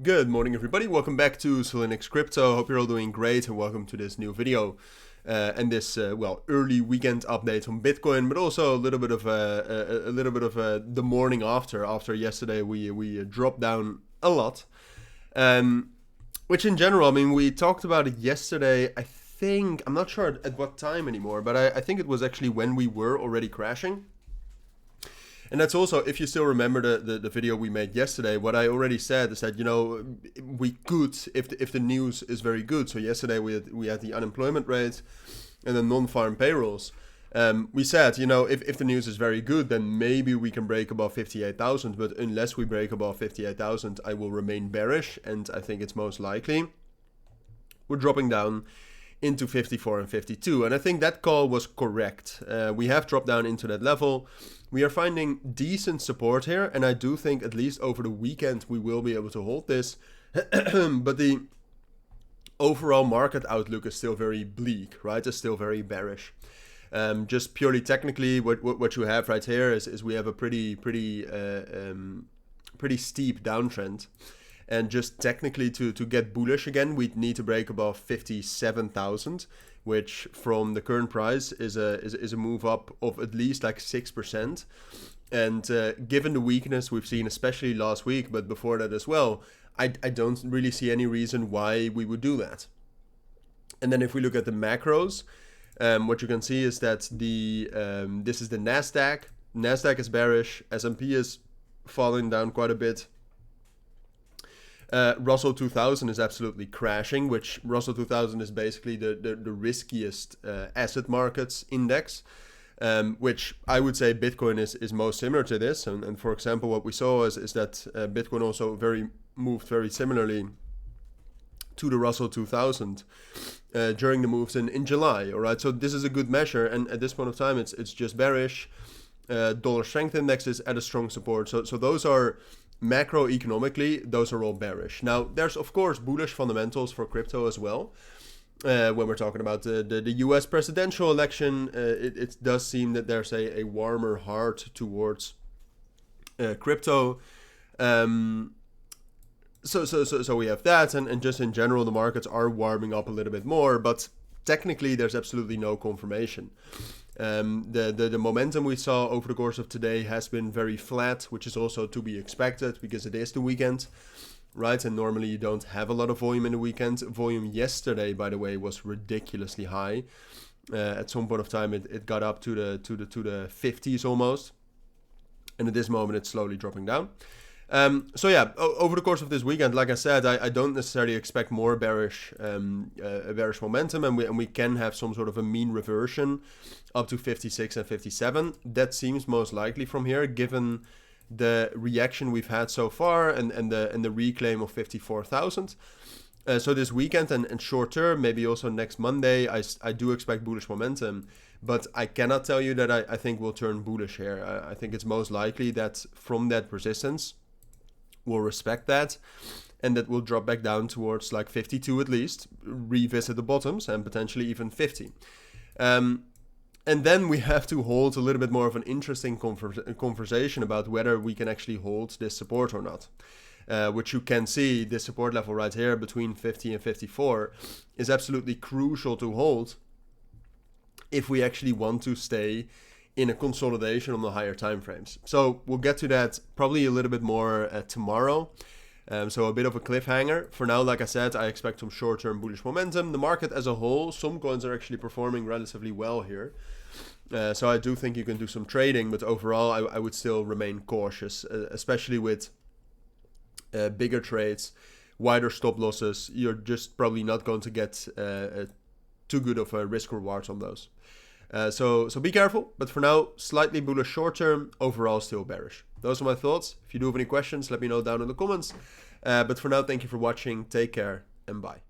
Good morning, everybody. Welcome back to Cilinix Crypto. Hope you're all doing great, and welcome to this new video and this early weekend update on Bitcoin, but also a little bit of the morning after yesterday we dropped down a lot, which in general, I mean, we talked about it yesterday. I think I'm not sure at what time anymore, but I think it was actually when we were already crashing. And that's also, if you still remember the video we made yesterday, what I already said is that, you know, we could, if the news is very good. So yesterday we had the unemployment rate and the non-farm payrolls. We said, you know, if the news is very good, then maybe we can break above 58,000. But unless we break above 58,000, I will remain bearish. And I think it's most likely we're dropping down into 54 and 52. And I think that call was correct. We have dropped down into that level. We are finding decent support here, and I do think at least over the weekend we will be able to hold this. But the overall market outlook is still very bleak, right? It's still very bearish. Just purely technically, what you have right here is we have a pretty steep downtrend. And just technically to get bullish again, we'd need to break above 57,000, which from the current price is a move up of at least like 6%. And given the weakness we've seen, especially last week, but before that as well, I don't really see any reason why we would do that. And then if we look at the macros, what you can see is that this is the Nasdaq. Nasdaq is bearish. S&P is falling down quite a bit. Russell 2000 is absolutely crashing, which Russell 2000 is basically the riskiest asset markets index, which I would say Bitcoin is most similar to this. And for example, what we saw is that Bitcoin also moved very similarly to the Russell 2000 during the moves in July. All right, so this is a good measure, and at this point of time, it's just bearish. Dollar strength index is at a strong support. So those are macroeconomically, those are all bearish. Now, there's of course bullish fundamentals for crypto as well. When we're talking about the US presidential election, it does seem that there's a warmer heart towards crypto. So we have that, and just in general, the markets are warming up a little bit more, but technically there's absolutely no confirmation. The momentum we saw over the course of today has been very flat, which is also to be expected because it is the weekend, right? And normally you don't have a lot of volume in the weekend. Volume yesterday, by the way, was ridiculously high. At some point of time, it got up to the 50s almost, and at this moment it's slowly dropping down. So yeah, over the course of this weekend, like I said, I don't necessarily expect more bearish momentum, and we can have some sort of a mean reversion up to 56 and 57. That seems most likely from here, given the reaction we've had so far and the reclaim of 54,000. So this weekend and short term, maybe also next Monday, I do expect bullish momentum. But I cannot tell you that I think we'll turn bullish here. I think it's most likely that from that resistance, we'll respect that, and that will drop back down towards like 52 at least, revisit the bottoms, and potentially even 50. And then we have to hold a little bit more of an interesting conversation about whether we can actually hold this support or not. Which you can see, this support level right here between 50 and 54 is absolutely crucial to hold if we actually want to stay in a consolidation on the higher time frames. So we'll get to that probably a little bit more tomorrow. So a bit of a cliffhanger. For now, like I said, I expect some short-term bullish momentum. The market as a whole, some coins are actually performing relatively well here. So I do think you can do some trading, but overall I would still remain cautious, especially with bigger trades, wider stop losses. You're just probably not going to get too good of a risk reward on those. So be careful, but for now, slightly bullish short term, overall still bearish. Those are my thoughts. If you do have any questions, let me know down in the comments. But for now, thank you for watching, take care, and bye.